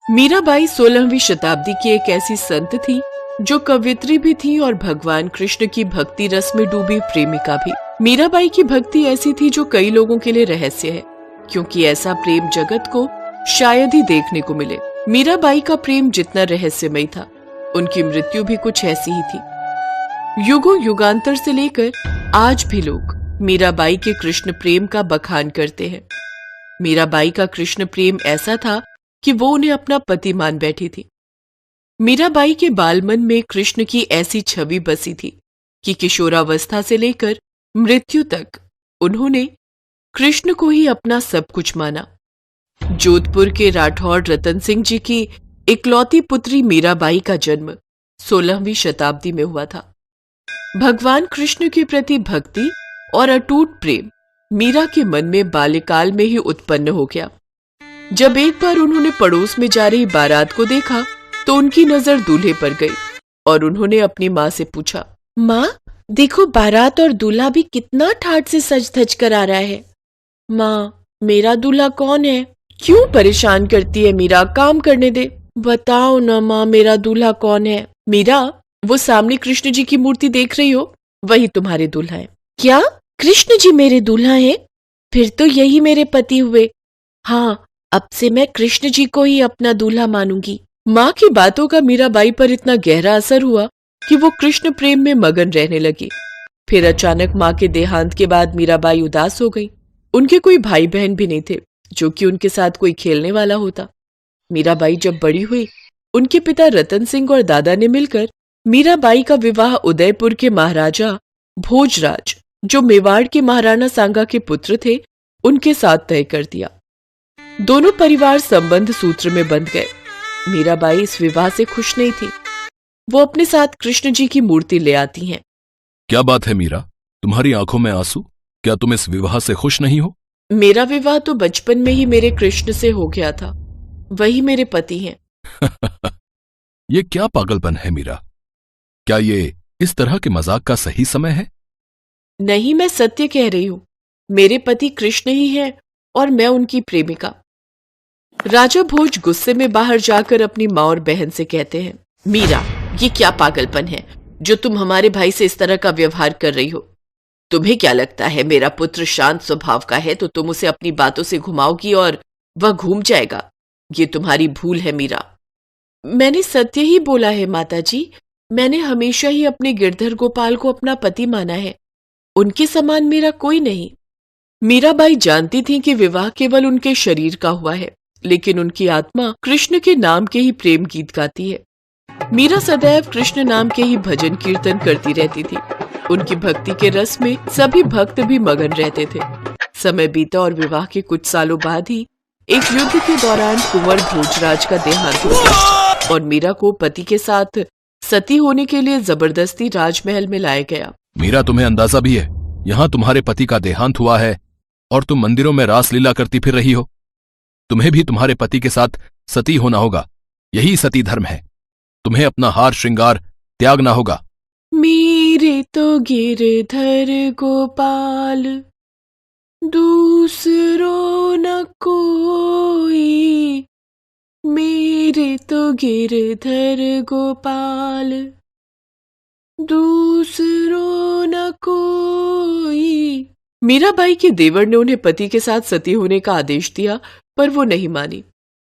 मीराबाई 16वीं शताब्दी की एक ऐसी संत थी जो कवयित्री भी थी और भगवान कृष्ण की भक्ति रस में डूबी प्रेमिका भी। मीराबाई की भक्ति ऐसी थी जो कई लोगों के लिए रहस्य है, क्योंकि ऐसा प्रेम जगत को शायद ही देखने को मिले। मीराबाई का प्रेम जितना रहस्यमय था, उनकी मृत्यु भी कुछ ऐसी ही थी। युगों युगांतर से लेकर आज भी लोग मीराबाई के कृष्ण प्रेम का बखान करते हैं। मीराबाई का कृष्ण प्रेम ऐसा था कि वो उन्हें अपना पति मान बैठी थी। मीराबाई के बालमन में कृष्ण की ऐसी छवि बसी थी कि किशोरावस्था से लेकर मृत्यु तक उन्होंने कृष्ण को ही अपना सब कुछ माना। जोधपुर के राठौड़ रतन सिंह जी की इकलौती पुत्री मीराबाई का जन्म 16वीं शताब्दी में हुआ था। भगवान कृष्ण के प्रति भक्ति और अटूट प्रेम मीरा के मन में बाल्यकाल में ही उत्पन्न हो गया। जब एक बार उन्होंने पड़ोस में जा रही बारात को देखा तो उनकी नजर दूल्हे पर गई और उन्होंने अपनी माँ से पूछा, माँ देखो बारात और दूल्हा भी कितना ठाट से सज धज कर आ रहा है। माँ मेरा दूल्हा कौन है? क्यों परेशान करती है मीरा, काम करने दे। बताओ ना माँ मेरा दूल्हा कौन है? मीरा वो सामने कृष्ण जी की मूर्ति देख रही हो, वही तुम्हारे दूल्हा है। क्या कृष्ण जी मेरे दूल्हा हैं? फिर तो यही मेरे पति हुए। हाँ अब से मैं कृष्ण जी को ही अपना दूल्हा मानूंगी। माँ की बातों का मीराबाई पर इतना गहरा असर हुआ कि वो कृष्ण प्रेम में मगन रहने लगी। फिर अचानक माँ के देहांत के बाद मीराबाई उदास हो गई। उनके कोई भाई बहन भी नहीं थे जो कि उनके साथ कोई खेलने वाला होता। मीराबाई जब बड़ी हुई, उनके पिता रतन सिंह और दादा ने मिलकर मीराबाई का विवाह उदयपुर के महाराजा भोजराज, जो मेवाड़ के महाराणा सांगा के पुत्र थे, उनके साथ तय कर दिया। दोनों परिवार संबंध सूत्र में बंध गए। मीराबाई इस विवाह से खुश नहीं थी। वो अपने साथ कृष्ण जी की मूर्ति ले आती हैं। क्या बात है मीरा, तुम्हारी आंखों में आंसू? क्या तुम इस विवाह से खुश नहीं हो? मेरा विवाह तो बचपन में ही मेरे कृष्ण से हो गया था, वही मेरे पति हैं। ये क्या पागलपन है मीरा? क्या ये इस तरह के मजाक का सही समय है? नहीं, मैं सत्य कह रही हूं। मेरे पति कृष्ण ही हैं और मैं उनकी प्रेमिका। राजा भोज गुस्से में बाहर जाकर अपनी माँ और बहन से कहते हैं, मीरा ये क्या पागलपन है जो तुम हमारे भाई से इस तरह का व्यवहार कर रही हो? तुम्हें क्या लगता है मेरा पुत्र शांत स्वभाव का है तो तुम उसे अपनी बातों से घुमाओगी और वह घूम जाएगा? ये तुम्हारी भूल है मीरा। मैंने सत्य ही बोला है माताजी। मैंने हमेशा ही अपने गिरधर गोपाल को अपना पति माना है, उनके समान मेरा कोई नहीं। मीराबाई जानती थी कि विवाह केवल उनके शरीर का हुआ है, लेकिन उनकी आत्मा कृष्ण के नाम के ही प्रेम गीत गाती है। मीरा सदैव कृष्ण नाम के ही भजन कीर्तन करती रहती थी। उनकी भक्ति के रस में सभी भक्त भी मगन रहते थे। समय बीता और विवाह के कुछ सालों बाद ही एक युद्ध के दौरान कुंवर भोजराज का देहांत हो गया और मीरा को पति के साथ सती होने के लिए जबरदस्ती राजमहल में लाया गया। मीरा तुम्हें अंदाजा भी है यहाँ तुम्हारे पति का देहांत हुआ है और तुम मंदिरों में रासलीला करती फिर रही हो? तुम्हें भी तुम्हारे पति के साथ सती होना होगा, यही सती धर्म है। तुम्हें अपना हार श्रृंगार त्यागना होगा। मेरे तो गिरधर गोपाल दूसरो न कोई, मेरे तो गिरधर गोपाल दूसरो न कोई। मीराबाई के देवर ने उन्हें पति के साथ सती होने का आदेश दिया, पर वो नहीं मानी।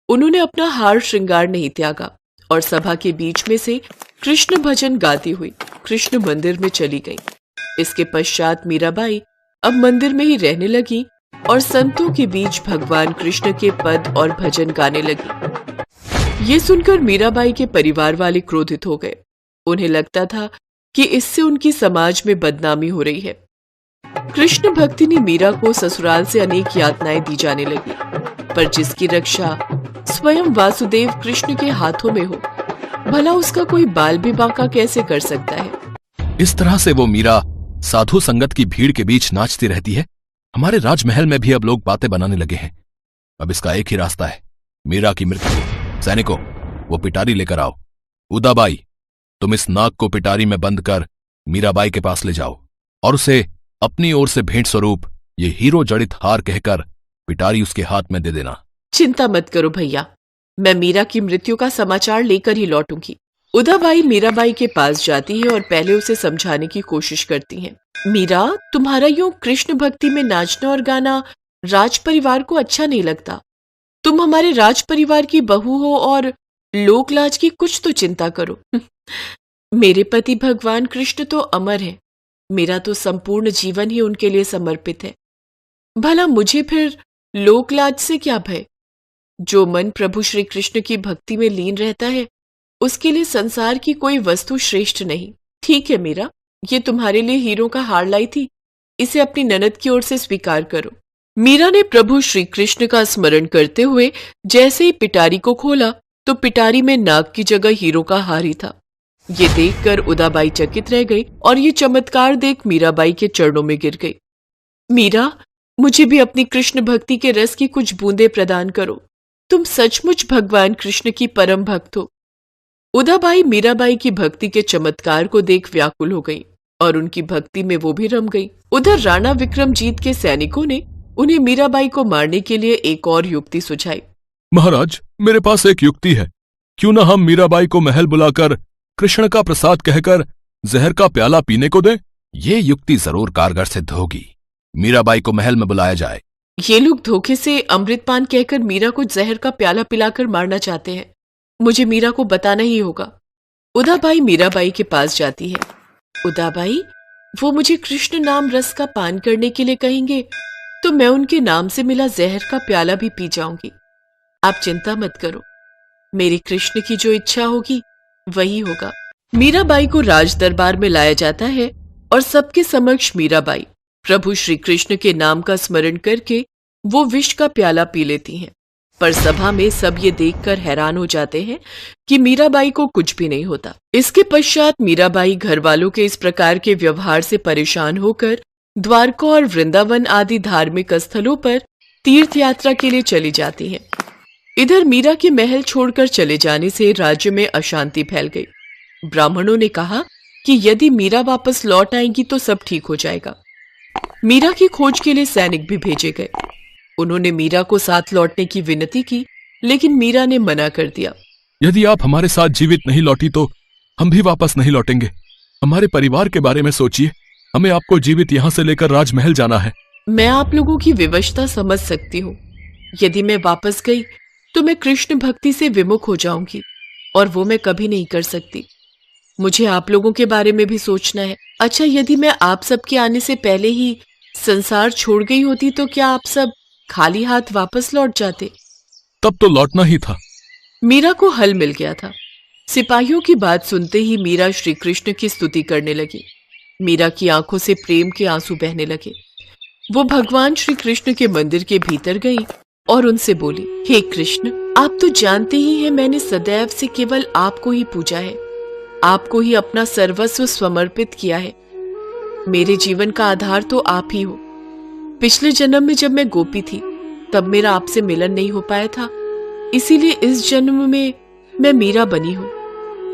उन्होंने अपना हार श्रृंगार नहीं त्यागा और सभा के बीच में से कृष्ण भजन गाती हुई कृष्ण मंदिर में चली गई। इसके पश्चात मीराबाई अब मंदिर में ही रहने लगी और संतों के बीच भगवान कृष्ण के पद और भजन गाने लगी। ये सुनकर मीराबाई के परिवार वाले क्रोधित हो गए। उन्हें लगता था कि इससे उनकी समाज में बदनामी हो रही है। कृष्ण भक्ति ने मीरा को ससुराल से अनेक यातनाएं दी जाने लगी, पर जिसकी रक्षा स्वयं वासुदेव कृष्ण के हाथों में हो, भला उसका कोई बाल भी बांका कैसे कर सकता है? इस तरह से वो मीरा साधु संगत की भीड़ के बीच नाचती रहती है। हमारे राजमहल में भी अब लोग बातें बनाने लगे हैं। अब इसका एक ही रास्ता है, मीरा की मृत्यु। सैनिकों, वो पिटारी लेकर आओ। उदाबाई, तुम इस नाग को पिटारी में बंद कर मीराबाई के पास ले जाओ और उसे अपनी ओर से भेंट स्वरूप ये हीरो जड़ित हार कहकर पिटारी उसके हाथ में दे देना। चिंता मत करो भैया, मैं मीरा की मृत्यु का समाचार लेकर ही लौटूंगी। उदाबाई मीराबाई के पास जाती है और पहले उसे समझाने की कोशिश करती हैं। मीरा, तुम्हारा यूं कृष्ण भक्ति में नाचना और गाना राज परिवार को अच्छा नहीं लगता। तुम हमारे राज परिवार की बहू हो और लोक लाज की कुछ तो चिंता करो। मेरे पति भगवान कृष्ण तो अमर है, मेरा तो संपूर्ण जीवन ही उनके लिए समर्पित है। भला मुझे फिर लोक लाज से क्या भय? जो मन प्रभु श्री कृष्ण की भक्ति में लीन रहता है उसके लिए संसार की कोई वस्तु श्रेष्ठ नहीं। ठीक है मीरा, ये तुम्हारे लिए हीरों का हार लाई थी, इसे अपनी ननद की ओर से स्वीकार करो। मीरा ने प्रभु श्री कृष्ण का स्मरण करते हुए जैसे ही पिटारी को खोला तो पिटारी में नाग की जगह हीरो का हार ही था। ये देखकर उदाबाई चकित रह गई और ये चमत्कार देख मीराबाई के चरणों में गिर गई। मीरा, मुझे भी अपनी कृष्ण भक्ति के रस की कुछ बूंदें प्रदान करो। तुम सचमुच भगवान कृष्ण की परम भक्त हो। उदाबाई मीराबाई की भक्ति के चमत्कार को देख व्याकुल हो गई और उनकी भक्ति में वो भी रम गई। उधर राणा विक्रमजीत के सैनिकों ने उन्हें मीराबाई को मारने के लिए एक और युक्ति सुझाई। महाराज, मेरे पास एक युक्ति है। क्यों न हम मीराबाई को महल बुलाकर कृष्ण का प्रसाद कहकर जहर का प्याला पीने को दें? ये युक्ति जरूर कारगर सिद्ध होगी। मीराबाई को महल में बुलाया जाए। ये लोग धोखे से अमृतपान कहकर मीरा को जहर का प्याला पिलाकर मारना चाहते हैं। मुझे मीरा को बताना ही होगा। उदाबाई मीराबाई के पास जाती है। उदाबाई, वो मुझे कृष्ण नाम रस का पान करने के लिए कहेंगे तो मैं उनके नाम से मिला जहर का प्याला भी पी जाऊंगी। आप चिंता मत करो, मेरी कृष्ण की जो इच्छा होगी वही होगा। मीराबाई को राज दरबार में लाया जाता है और सबके समक्ष मीराबाई प्रभु श्री कृष्ण के नाम का स्मरण करके वो विष का प्याला पी लेती हैं। पर सभा में सब ये देखकर हैरान हो जाते हैं कि मीराबाई को कुछ भी नहीं होता। इसके पश्चात मीराबाई घर वालों के इस प्रकार के व्यवहार से परेशान होकर द्वारका और वृंदावन आदि धार्मिक स्थलों पर तीर्थ यात्रा के लिए चली जाती हैं। इधर मीरा के महल छोड़कर चले जाने से राज्य में अशांति फैल गई। ब्राह्मणों ने कहा कि यदि मीरा वापस लौट आएंगी तो सब ठीक हो जाएगा। मीरा की खोज के लिए सैनिक भी भेजे गए। उन्होंने मीरा को साथ लौटने की विनती की, लेकिन मीरा ने मना कर दिया। यदि आप हमारे साथ जीवित नहीं लौटी तो हम भी वापस नहीं लौटेंगे। हमारे परिवार के बारे में सोचिए। हमें आपको जीवित यहाँ से लेकर राजमहल जाना है। मैं आप लोगों की विवशता समझ सकती हूँ। यदि मैं वापस गई तो मैं कृष्ण भक्ति से विमुख हो जाऊंगी और वो मैं कभी नहीं कर सकती। मुझे आप लोगों के बारे में भी सोचना है। अच्छा, यदि मैं आप सबके आने से पहले ही संसार छोड़ गई होती तो क्या आप सब खाली हाथ वापस लौट जाते? तब तो लौटना ही था। मीरा को हल मिल गया था। सिपाहियों की बात सुनते ही मीरा श्री कृष्ण की स्तुति करने लगी। मीरा की आंखों से प्रेम के आंसू बहने लगे। वो भगवान श्री कृष्ण के मंदिर के भीतर गई और उनसे बोली, हे कृष्ण, आप तो जानते ही हैं मैंने सदैव से केवल आपको ही पूजा है, आपको ही अपना सर्वस्व समर्पित किया है। मेरे जीवन का आधार तो आप ही हो। पिछले जन्म में जब मैं गोपी थी तब मेरा आपसे मिलन नहीं हो पाया था, इसीलिए इस जन्म में मैं मीरा बनी हूँ।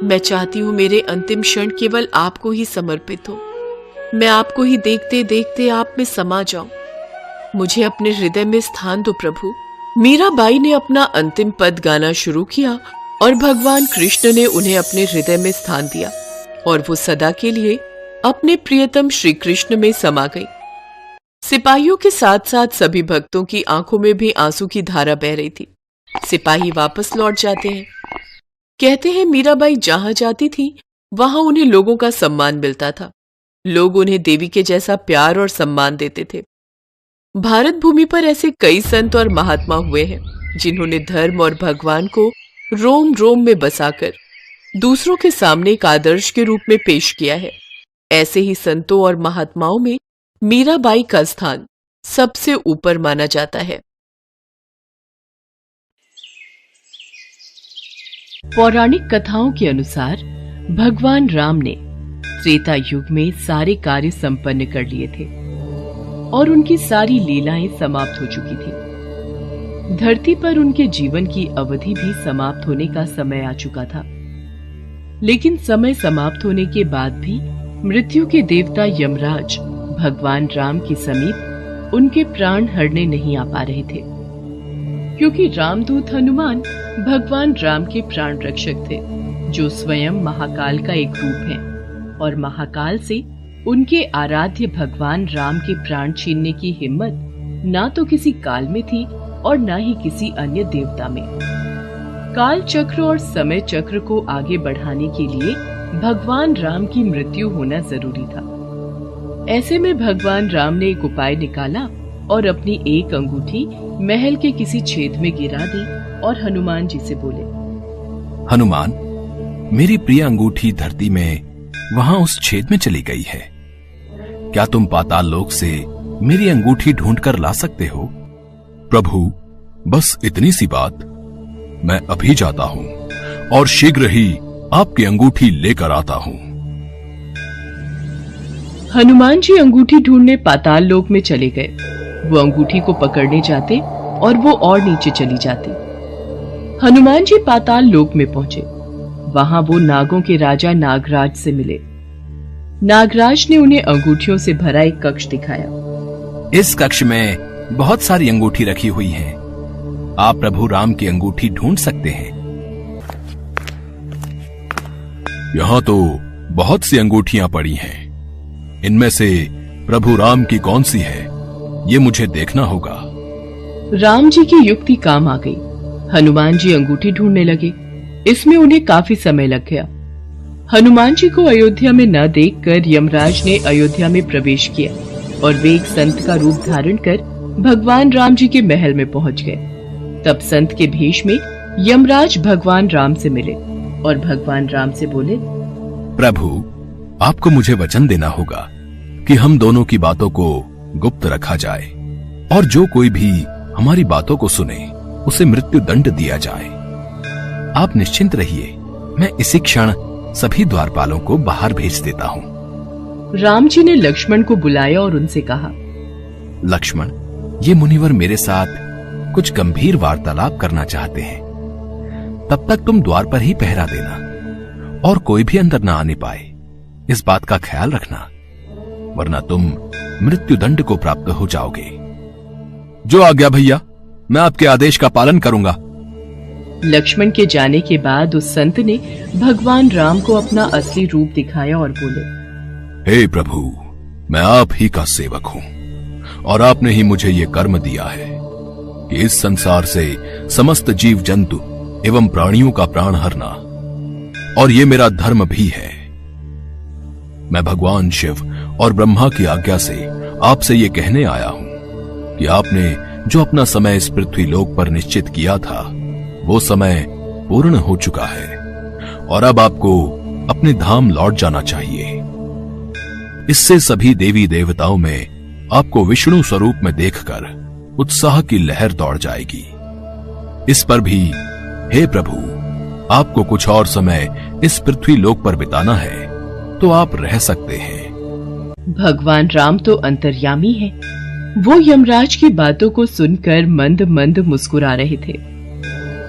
मैं चाहती हूँ मेरे अंतिम क्षण केवल आपको ही समर्पित हो। मैं आपको ही देखते देखते आप में समा जाऊं। मुझे अपने हृदय में स्थान दो प्रभु। मीराबाई ने अपना अंतिम पद गाना शुरू किया और भगवान कृष्ण ने उन्हें अपने हृदय में स्थान दिया और वो सदा के लिए अपने प्रियतम श्री कृष्ण में समा गई। सिपाहियों के साथ साथ सभी भक्तों की आंखों में भी आंसू की धारा बह रही थी। सिपाही वापस लौट जाते हैं। कहते हैं मीराबाई जहां जाती थी वहां उन्हें लोगों का सम्मान मिलता था। लोग उन्हें देवी के जैसा प्यार और सम्मान देते थे। भारत भूमि पर ऐसे कई संत और महात्मा हुए हैं जिन्होंने धर्म और भगवान को रोम रोम में बसाकर दूसरों के सामने एक आदर्श के रूप में पेश किया है। ऐसे ही संतों और महात्माओं में मीराबाई का स्थान सबसे ऊपर माना जाता है। पौराणिक कथाओं के अनुसार भगवान राम ने त्रेता युग में सारे कार्य संपन्न कर लिए थे और उनकी सारी लीलाएं समाप्त हो चुकी थी। धरती पर उनके जीवन की अवधि भी समाप्त होने का समय आ चुका था। लेकिन समय समाप्त होने के बाद भी मृत्यु के देवता यमराज भगवान राम के समीप उनके प्राण हरने नहीं आ पा रहे थे। क्योंकि रामदूत हनुमान भगवान राम के प्राण रक्षक थे, जो स्वयं महाकाल का एक रूप है, और महाकाल से उनके आराध्य भगवान राम के प्राण छीनने की हिम्मत ना तो किसी काल में थी और ना ही किसी अन्य देवता में। काल चक्र और समय चक्र को आगे बढ़ाने के लिए भगवान राम की मृत्यु होना जरूरी था। ऐसे में भगवान राम ने एक उपाय निकाला और अपनी एक अंगूठी महल के किसी छेद में गिरा दी और हनुमान जी से बोले, हनुमान, मेरी प्रिय अंगूठी धरती में वहां उस छेद में चली गई है। क्या तुम पाताल लोक से मेरी अंगूठी ढूंढ कर ला सकते हो? प्रभु, बस इतनी सी बात। मैं अभी जाता हूं और शीघ्र ही आपकी अंगूठी लेकर आता हूं। हनुमान जी अंगूठी ढूंढने पाताल लोक में चले गए। वो अंगूठी को पकड़ने जाते और वो और नीचे चली जाती। हनुमान जी पाताल लोक में पहुंचे। वहां वो नागों के राजा नागराज से मिले। नागराज ने उन्हें अंगूठियों से भरा एक कक्ष दिखाया। इस कक्ष में बहुत सारी अंगूठी रखी हुई हैं। आप प्रभु राम की अंगूठी ढूंढ सकते हैं। यहाँ तो बहुत सी अंगूठियां पड़ी हैं। इनमें से प्रभु राम की कौन सी है, ये मुझे देखना होगा। राम जी की युक्ति काम आ गई। हनुमान जी अंगूठी ढूंढने लगे। इसमें उन्हें काफी समय लग गया। हनुमान जी को अयोध्या में न देखकर यमराज ने अयोध्या में प्रवेश किया और वे एक संत का रूप धारण कर भगवान राम जी के महल में पहुंच गए। तब संत के भेष में यमराज भगवान राम से मिले और भगवान राम से बोले, प्रभु, आपको मुझे वचन देना होगा कि हम दोनों की बातों को गुप्त रखा जाए और जो कोई भी हमारी बातों को सुने उसे मृत्यु दंड दिया जाए। आप निश्चिंत रहिए, मैं इसी क्षण सभी द्वारपालों को बाहर भेज देता हूँ। राम जी ने लक्ष्मण को बुलाया और उनसे कहा, लक्ष्मण, ये मुनिवर मेरे साथ कुछ गंभीर वार्तालाप करना चाहते हैं। तब तक तुम द्वार पर ही पहरा देना और कोई भी अंदर ना आने पाए, इस बात का ख्याल रखना, वरना तुम मृत्यु दंड को प्राप्त हो जाओगे। जो आज्ञा भैया, मैं आपके आदेश का पालन करूंगा। लक्ष्मण के जाने के बाद उस संत ने भगवान राम को अपना असली रूप दिखाया और बोले, हे प्रभु, मैं आप ही का सेवक हूं और आपने ही मुझे ये कर्म दिया है कि इस संसार से समस्त जीव जंतु एवं प्राणियों का प्राण हरना, और ये मेरा धर्म भी है। मैं भगवान शिव और ब्रह्मा की आज्ञा से आपसे ये कहने आया हूं कि आपने जो अपना समय इस पृथ्वी लोक पर निश्चित किया था, वो समय पूर्ण हो चुका है और अब आपको अपने धाम लौट जाना चाहिए। इससे सभी देवी देवताओं में आपको विष्णु स्वरूप में देखकर उत्साह की लहर दौड़ जाएगी। इस पर भी हे प्रभु, आपको कुछ और समय इस पृथ्वी लोक पर बिताना है तो आप रह सकते हैं। भगवान राम तो अंतर्यामी है। वो यमराज की बातों को सुनकर मंद मंद मुस्कुरा रहे थे।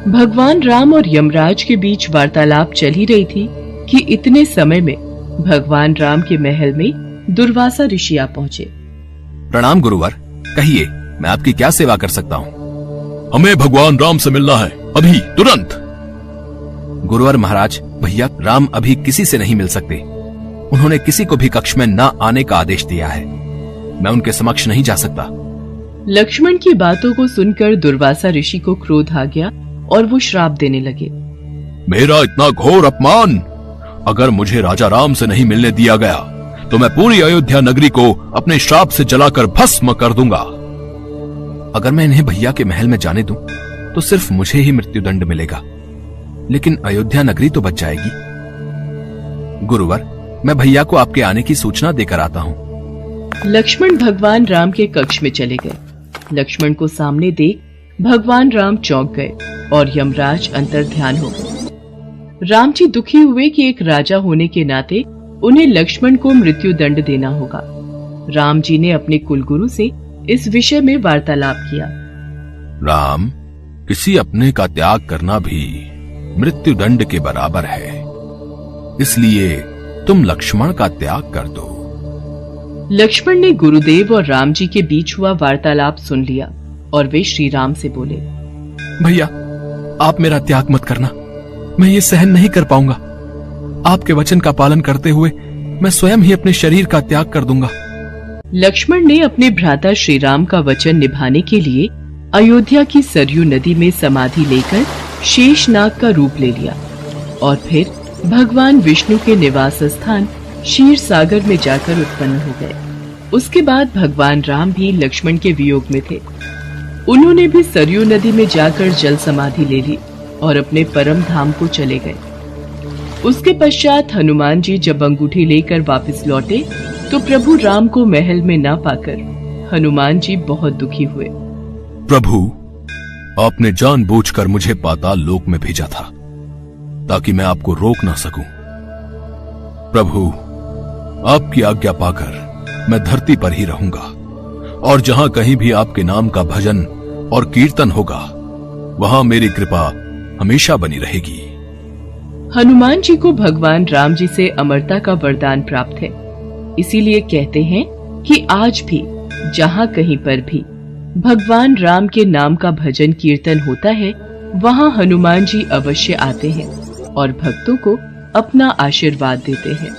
भगवान राम और यमराज के बीच वार्तालाप चल ही रही थी कि इतने समय में भगवान राम के महल में दुर्वासा ऋषि आ पहुंचे। प्रणाम गुरुवर, कहिए मैं आपकी क्या सेवा कर सकता हूँ? हमें भगवान राम से मिलना है, अभी तुरंत। गुरुवर महाराज, भैया राम अभी किसी से नहीं मिल सकते। उन्होंने किसी को भी कक्ष में न आने का आदेश दिया है। मैं उनके समक्ष नहीं जा सकता। लक्ष्मण की बातों को सुनकर दुर्वासा ऋषि को क्रोध आ गया और वो श्राप देने लगे। मेरा इतना घोर अपमान! अगर मुझे राजा राम से नहीं मिलने दिया गया तो मैं पूरी अयोध्या नगरी को अपने श्राप से जलाकर भस्म कर दूंगा। अगर मैं इन्हें भैया के महल में जाने दूं तो सिर्फ मुझे ही मृत्युदंड मिलेगा, लेकिन अयोध्या नगरी तो बच जाएगी। गुरुवर, मैं भैया को आपके आने की सूचना देकर आता हूँ। लक्ष्मण भगवान राम के कक्ष में चले गए। लक्ष्मण को सामने देख भगवान राम चौंक गए और यमराज अंतर ध्यान हो गए। राम जी दुखी हुए कि एक राजा होने के नाते उन्हें लक्ष्मण को मृत्यु दंड देना होगा। राम जी ने अपने कुलगुरु से इस विषय में वार्तालाप किया। राम, किसी अपने का त्याग करना भी मृत्यु दंड के बराबर है, इसलिए तुम लक्ष्मण का त्याग कर दो। लक्ष्मण ने गुरुदेव और राम जी के बीच हुआ वार्तालाप सुन लिया और वे श्री राम से बोले, भैया, आप मेरा त्याग मत करना, मैं ये सहन नहीं कर पाऊंगा। आपके वचन का पालन करते हुए मैं स्वयं ही अपने शरीर का त्याग कर दूंगा। लक्ष्मण ने अपने भ्राता श्री राम का वचन निभाने के लिए अयोध्या की सरयू नदी में समाधि लेकर शेषनाग का रूप ले लिया और फिर भगवान विष्णु के निवास स्थान क्षीर सागर में जाकर उत्पन्न हो गए। उसके बाद भगवान राम भी लक्ष्मण के वियोग में थे। उन्होंने भी सरयू नदी में जाकर जल समाधि ले ली और अपने परम धाम को चले गए। उसके पश्चात हनुमान जी जब अंगूठी लेकर वापस लौटे तो प्रभु राम को महल में ना पाकर हनुमान जी बहुत दुखी हुए। प्रभु, आपने जानबूझकर मुझे पाताल लोक में भेजा था ताकि मैं आपको रोक ना सकूं। प्रभु, आपकी आज्ञा पाकर मैं धरती पर ही रहूंगा और जहां कहीं भी आपके नाम का भजन और कीर्तन होगा वहां मेरी कृपा हमेशा बनी रहेगी। हनुमान जी को भगवान राम जी से अमरता का वरदान प्राप्त है, इसीलिए कहते हैं कि आज भी जहां कहीं पर भी भगवान राम के नाम का भजन कीर्तन होता है वहां हनुमान जी अवश्य आते हैं और भक्तों को अपना आशीर्वाद देते हैं।